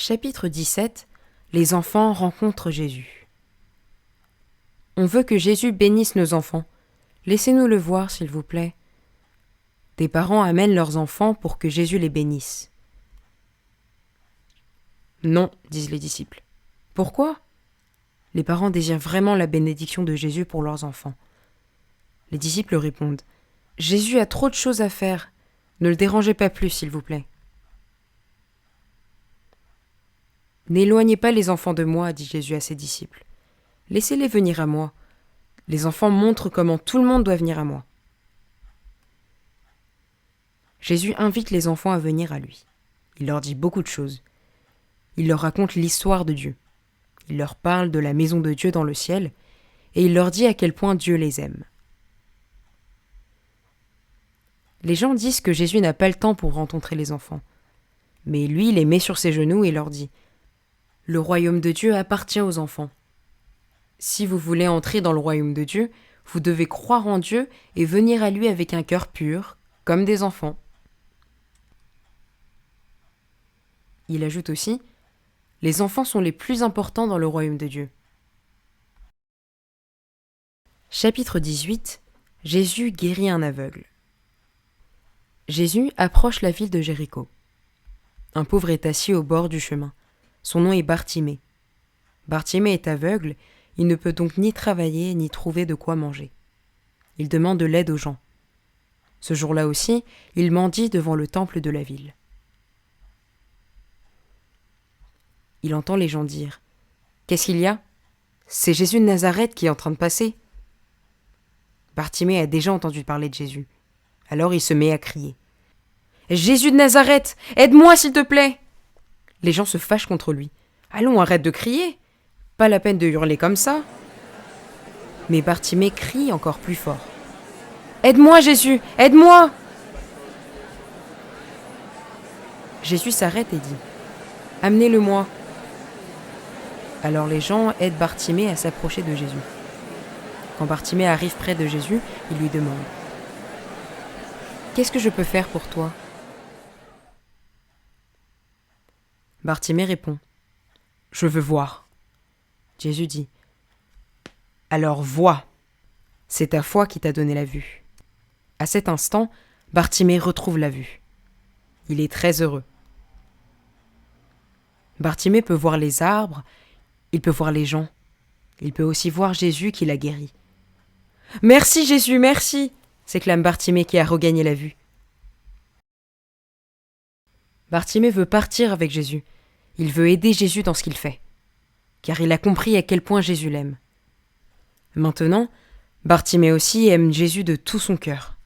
Chapitre 17. Les enfants rencontrent Jésus. On veut que Jésus bénisse nos enfants. Laissez-nous le voir, s'il vous plaît. Des parents amènent leurs enfants pour que Jésus les bénisse. Non, disent les disciples. Pourquoi ? Les parents désirent vraiment la bénédiction de Jésus pour leurs enfants. Les disciples répondent : Jésus a trop de choses à faire. Ne le dérangez pas plus, s'il vous plaît. N'éloignez pas les enfants de moi, dit Jésus à ses disciples. Laissez-les venir à moi. Les enfants montrent comment tout le monde doit venir à moi. Jésus invite les enfants à venir à lui. Il leur dit beaucoup de choses. Il leur raconte l'histoire de Dieu. Il leur parle de la maison de Dieu dans le ciel, et il leur dit à quel point Dieu les aime. Les gens disent que Jésus n'a pas le temps pour rencontrer les enfants. Mais lui, il les met sur ses genoux et leur dit : Le royaume de Dieu appartient aux enfants. Si vous voulez entrer dans le royaume de Dieu, vous devez croire en Dieu et venir à lui avec un cœur pur, comme des enfants. Il ajoute aussi : Les enfants sont les plus importants dans le royaume de Dieu. Chapitre 18. Jésus guérit un aveugle. Jésus approche la ville de Jéricho. Un pauvre est assis au bord du chemin. Son nom est Bartimée. Bartimée est aveugle, il ne peut donc ni travailler ni trouver de quoi manger. Il demande de l'aide aux gens. Ce jour-là aussi, il mendie devant le temple de la ville. Il entend les gens dire : Qu'est-ce qu'il y a ? C'est Jésus de Nazareth qui est en train de passer. Bartimée a déjà entendu parler de Jésus. Alors il se met à crier : Jésus de Nazareth, aide-moi s'il te plaît ! Les gens se fâchent contre lui. Allons, arrête de crier. Pas la peine de hurler comme ça. Mais Bartimée crie encore plus fort. Aide-moi, Jésus, aide-moi ! Jésus s'arrête et dit : Amenez-le-moi. Alors les gens aident Bartimée à s'approcher de Jésus. Quand Bartimée arrive près de Jésus, il lui demande : Qu'est-ce que je peux faire pour toi ? Bartimée répond : Je veux voir. Jésus dit : Alors vois, c'est ta foi qui t'a donné la vue. À cet instant, Bartimée retrouve la vue. Il est très heureux. Bartimée peut voir les arbres, il peut voir les gens, il peut aussi voir Jésus qui l'a guéri. Merci Jésus, merci, s'éclame Bartimée qui a regagné la vue. Bartimée veut partir avec Jésus. Il veut aider Jésus dans ce qu'il fait, car il a compris à quel point Jésus l'aime. Maintenant, Bartimée aussi aime Jésus de tout son cœur.